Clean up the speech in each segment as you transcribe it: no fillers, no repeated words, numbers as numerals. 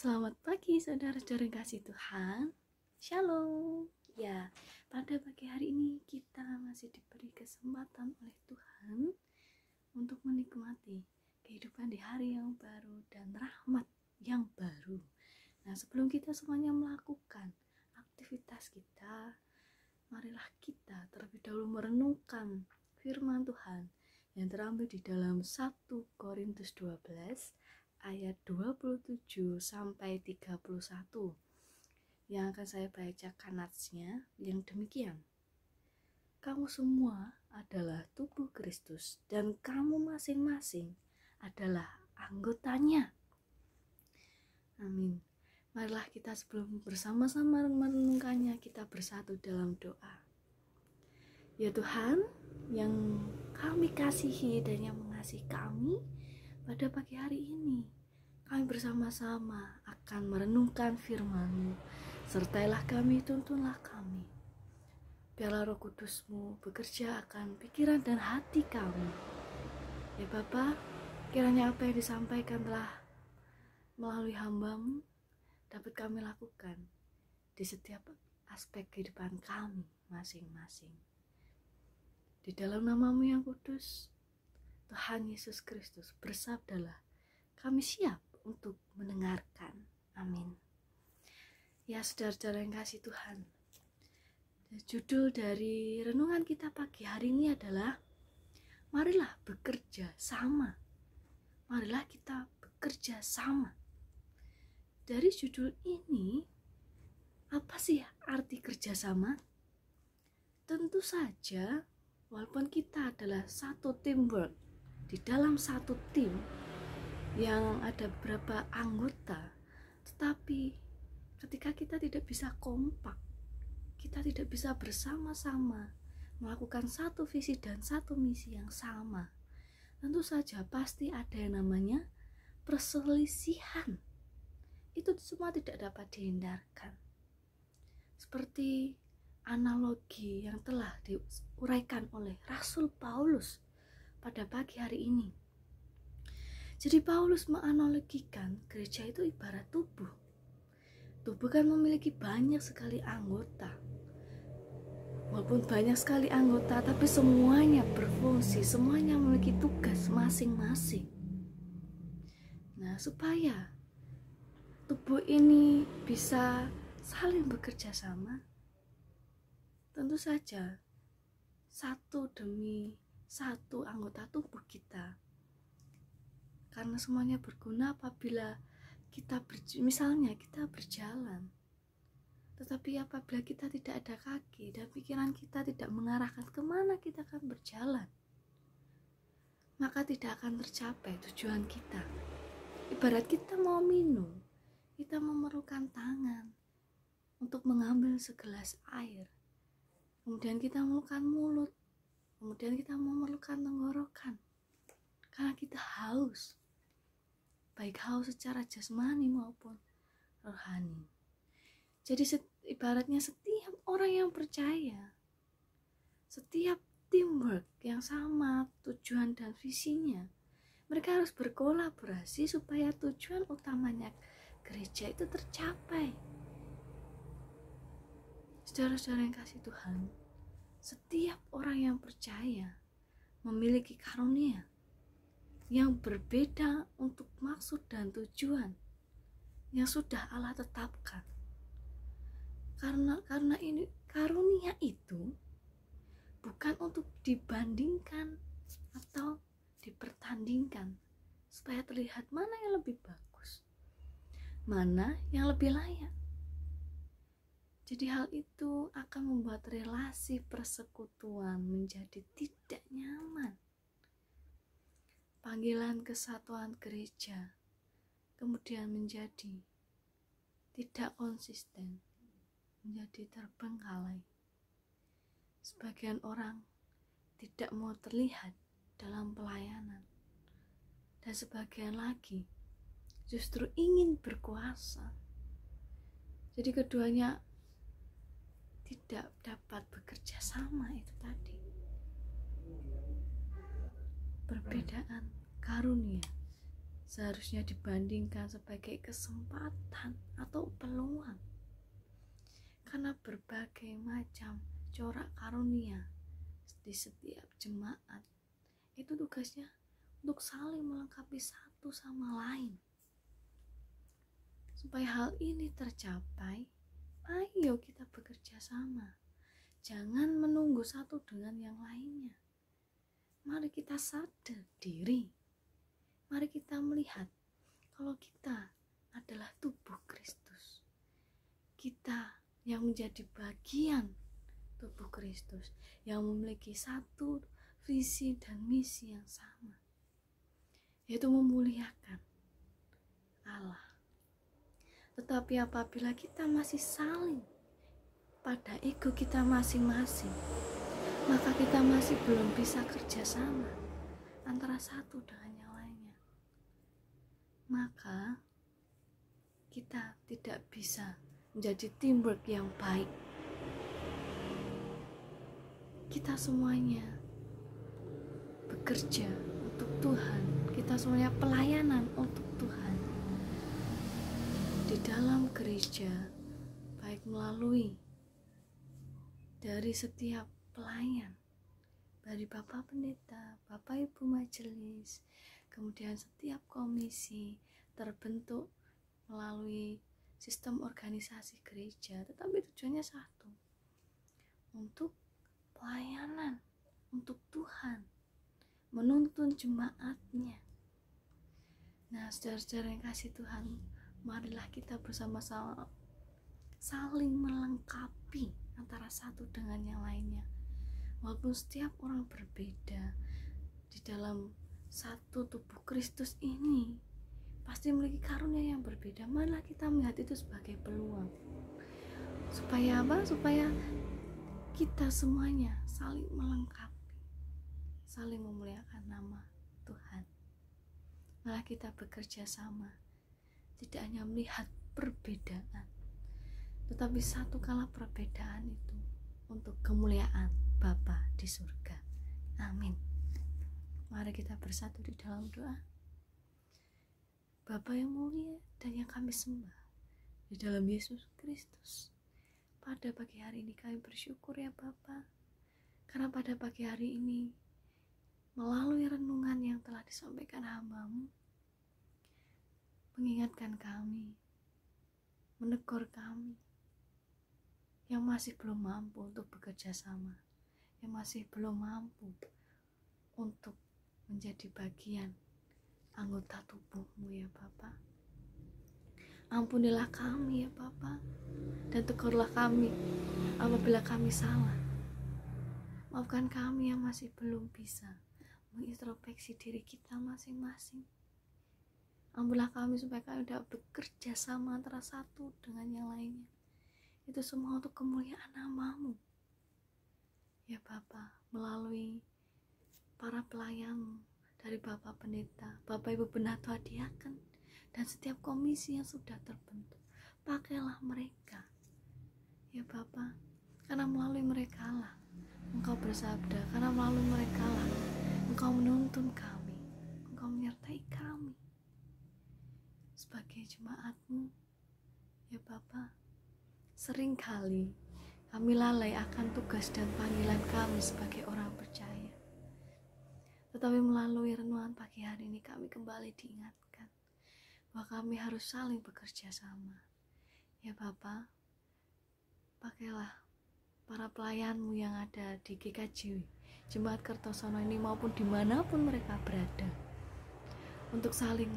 Selamat pagi saudara-saudara yang kasih Tuhan. Shalom. Ya, pada pagi hari ini kita masih diberi kesempatan oleh Tuhan untuk menikmati kehidupan di hari yang baru dan rahmat yang baru. Nah, sebelum kita semuanya melakukan aktivitas kita, marilah kita terlebih dahulu merenungkan firman Tuhan yang terambil di dalam 1 Korintus 12 ayat 27 sampai 31 yang akan saya bacakan natsnya yang demikian. Kamu semua adalah tubuh Kristus dan kamu masing-masing adalah anggotanya. Amin. Marilah kita sebelum bersama-sama merenungkannya, kita bersatu dalam doa. Ya Tuhan, yang kami kasihi dan yang mengasihi kami, pada pagi hari ini kami bersama-sama akan merenungkan firman-Mu. Sertailah kami, tuntunlah kami. Biarlah Roh Kudus-Mu bekerja akan pikiran dan hati kami. Ya Bapa, kiranya apa yang disampaikan telah melalui hamba-Mu dapat kami lakukan di setiap aspek kehidupan kami masing-masing. Di dalam nama-Mu yang kudus, Tuhan Yesus Kristus, bersabdalah, kami siap untuk mendengarkan. Amin. Ya saudara-saudara yang kasih Tuhan, judul dari renungan kita pagi hari ini adalah marilah bekerja sama. Marilah kita bekerja sama. Dari judul ini, apa sih arti kerjasama? Tentu saja, walaupun kita adalah satu teamwork, di dalam satu tim yang ada beberapa anggota, tetapi ketika kita tidak bisa kompak, kita tidak bisa bersama-sama melakukan satu visi dan satu misi yang sama, tentu saja pasti ada yang namanya perselisihan. Itu semua tidak dapat dihindarkan. Seperti analogi yang telah diuraikan oleh Rasul Paulus pada pagi hari ini. Jadi Paulus menganalogikan gereja itu ibarat tubuh. Tubuh kan memiliki banyak sekali anggota. Walaupun banyak sekali anggota, tapi semuanya berfungsi, semuanya memiliki tugas masing-masing. Nah, supaya tubuh ini bisa saling bekerja sama, tentu saja satu demi satu anggota tubuh kita, karena semuanya berguna. Apabila misalnya kita berjalan, tetapi apabila kita tidak ada kaki dan pikiran kita tidak mengarahkan kemana kita akan berjalan, maka tidak akan tercapai tujuan kita. Ibarat kita mau minum, kita memerlukan tangan untuk mengambil segelas air, kemudian kita memerlukan mulut, kemudian kita memerlukan tenggorokan, karena kita haus, baik haus secara jasmani maupun rohani. Jadi ibaratnya setiap orang yang percaya, setiap teamwork yang sama tujuan dan visinya, mereka harus berkolaborasi supaya tujuan utamanya gereja itu tercapai. Saudara-saudara yang kasih Tuhan, setiap orang yang percaya memiliki karunia yang berbeda untuk maksud dan tujuan yang sudah Allah tetapkan. Karena ini karunia itu bukan untuk dibandingkan atau dipertandingkan supaya terlihat mana yang lebih bagus, mana yang lebih layak. Jadi hal itu akan membuat relasi persekutuan menjadi tidak nyaman. Panggilan kesatuan gereja kemudian menjadi tidak konsisten, menjadi terbengkalai. Sebagian orang tidak mau terlihat dalam pelayanan, dan sebagian lagi justru ingin berkuasa. Jadi keduanya tidak dapat bekerja sama. Itu tadi perbedaan karunia seharusnya dibandingkan sebagai kesempatan atau peluang. Karena berbagai macam corak karunia di setiap jemaat itu tugasnya untuk saling melengkapi satu sama lain. Supaya hal ini tercapai, ayo kita bekerja sama. Jangan menunggu satu dengan yang lainnya. Mari kita sadar diri. Mari kita melihat kalau kita adalah tubuh Kristus. Kita yang menjadi bagian tubuh Kristus, yang memiliki satu visi dan misi yang sama, yaitu memuliakan Allah. Tetapi apabila kita masih saling pada ego kita masing-masing, maka kita masih belum bisa kerjasama antara satu dengan yang lainnya. Maka kita tidak bisa menjadi teamwork yang baik. Kita semuanya bekerja untuk Tuhan. Kita semuanya pelayanan untuk Tuhan. Di dalam gereja, baik melalui dari setiap pelayan, dari Bapak Pendeta, Bapak Ibu Majelis, kemudian setiap komisi terbentuk melalui sistem organisasi gereja, tetapi tujuannya satu, untuk pelayanan, untuk Tuhan, menuntun jemaatnya. Nah, saudara-saudara yang kasih Tuhan, marilah kita bersama-sama saling melengkapi antara satu dengan yang lainnya. Walaupun setiap orang berbeda, di dalam satu tubuh Kristus ini pasti memiliki karunia yang berbeda. Marilah kita melihat itu sebagai peluang. Supaya apa? Supaya kita semuanya saling melengkapi, saling memuliakan nama Tuhan. Malah kita bekerja sama, tidak hanya melihat perbedaan, tetapi satu kala perbedaan itu untuk kemuliaan Bapa di surga. Amin. Mari kita bersatu di dalam doa. Bapa yang mulia dan yang kami sembah di dalam Yesus Kristus, pada pagi hari ini kami bersyukur ya Bapa, karena pada pagi hari ini melalui renungan yang telah disampaikan hamba-Mu, mengingatkan kami, menegur kami yang masih belum mampu untuk bekerja sama, yang masih belum mampu untuk menjadi bagian anggota tubuh-Mu ya Bapa. Ampunilah kami ya Bapa, dan tegurlah kami apabila kami salah. Maafkan kami yang masih belum bisa mengintrospeksi diri kita masing-masing. Ampunilah kami supaya kami dapat bekerja sama antara satu dengan yang lainnya. Itu semua untuk kemuliaan nama-Mu ya Bapa, melalui para pelayan dari Bapak Pendeta, Bapak Ibu Penatua Diaken, dan setiap komisi yang sudah terbentuk. Pakailah mereka ya Bapa, karena melalui mereka lah Engkau bersabda, karena melalui mereka lah Engkau menuntun kami, Engkau menyertai kami sebagai jemaat-Mu ya Bapa. Seringkali kami lalai akan tugas dan panggilan kami sebagai orang percaya, tetapi melalui renungan pagi hari ini kami kembali diingatkan bahwa kami harus saling bekerja sama ya Bapa. Pakailah para pelayan-Mu yang ada di GKJ Jemaat Kertosono ini maupun dimanapun mereka berada, untuk saling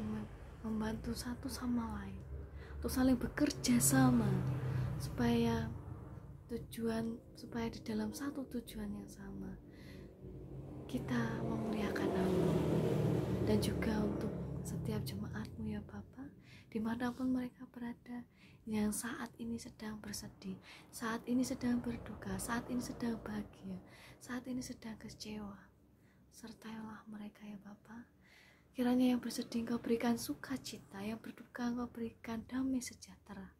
membantu satu sama lain, untuk saling bekerja sama, supaya di dalam satu tujuan yang sama kita memuliakan Allah. Dan juga untuk setiap jemaat-Mu ya Bapa, dimanapun mereka berada, yang saat ini sedang bersedih, saat ini sedang berduka, saat ini sedang bahagia, saat ini sedang kecewa, sertailah mereka ya Bapa. Kiranya yang bersedih Engkau berikan sukacita, yang berduka Engkau berikan damai sejahtera,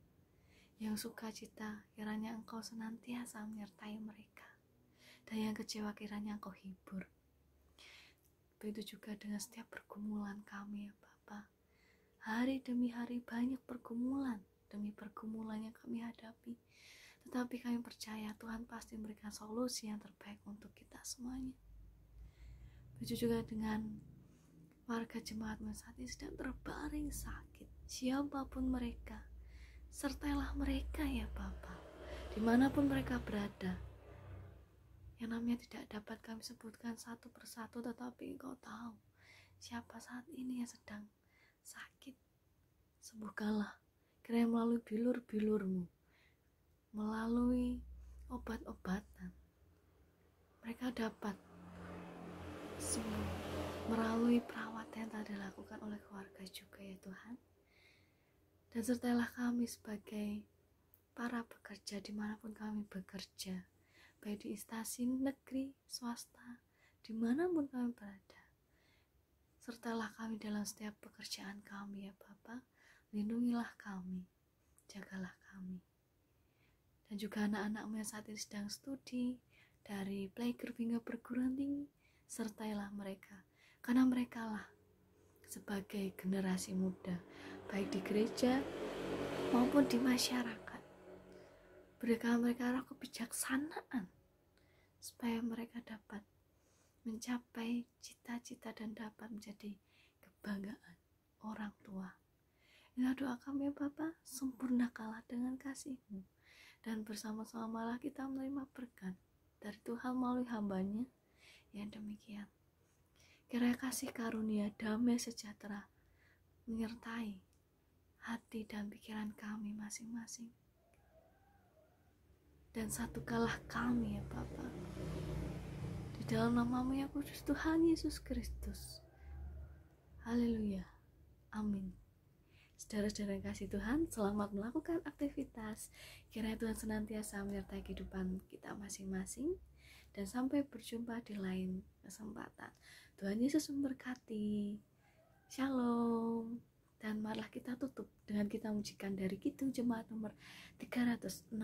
yang sukacita kiranya Engkau senantiasa menyertai mereka, dan yang kecewa kiranya Engkau hibur. Begitu juga dengan setiap pergumulan kami ya Bapa, hari demi hari banyak pergumulan demi pergumulan yang kami hadapi, tetapi kami percaya Tuhan pasti memberikan solusi yang terbaik untuk kita semuanya. Begitu juga dengan warga jemaatmu saat ini sedang terbaring sakit, siapapun mereka, sertailah mereka ya Bapa, dimanapun mereka berada. Yang namanya tidak dapat kami sebutkan satu persatu, tetapi Engkau tahu siapa saat ini yang sedang sakit. Sembuhkanlah, kiranya melalui bilur-bilur-Mu, melalui obat-obatan, mereka dapat sembuh melalui perawatan yang telah dilakukan oleh keluarga juga ya Tuhan. Dan sertailah kami sebagai para pekerja dimanapun kami bekerja, baik di instansi negeri, swasta, dimanapun kami berada. Sertalah kami dalam setiap pekerjaan kami ya Bapa. Lindungilah kami, jagalah kami. Dan juga anak-anak-Mu yang saat ini sedang studi, dari playgroup hingga perguruan tinggi, sertailah mereka, karena merekalah sebagai generasi muda, baik di gereja maupun di masyarakat. Berikanlah mereka roh kebijaksanaan, supaya mereka dapat mencapai cita-cita dan dapat menjadi kebanggaan orang tua. Inilah doa kami ya Bapa, sempurnakanlah dengan kasih-Mu, dan bersama-samalah kita menerima berkat dari Tuhan melalui hamba-Nya yang demikian. Kiranya kasih karunia damai sejahtera menyertai hati dan pikiran kami masing-masing. Dan satukanlah kami ya Bapa, di dalam nama-Mu yang kudus Tuhan Yesus Kristus. Haleluya. Amin. Saudara-saudara yang kasih Tuhan, selamat melakukan aktivitas. Kiranya Tuhan senantiasa menyertai kehidupan kita masing-masing. Dan sampai berjumpa di lain kesempatan. Tuhan Yesus memberkati. Shalom. Dan marilah kita tutup dengan kita mujikan dari Kidung Jemaat nomor 363.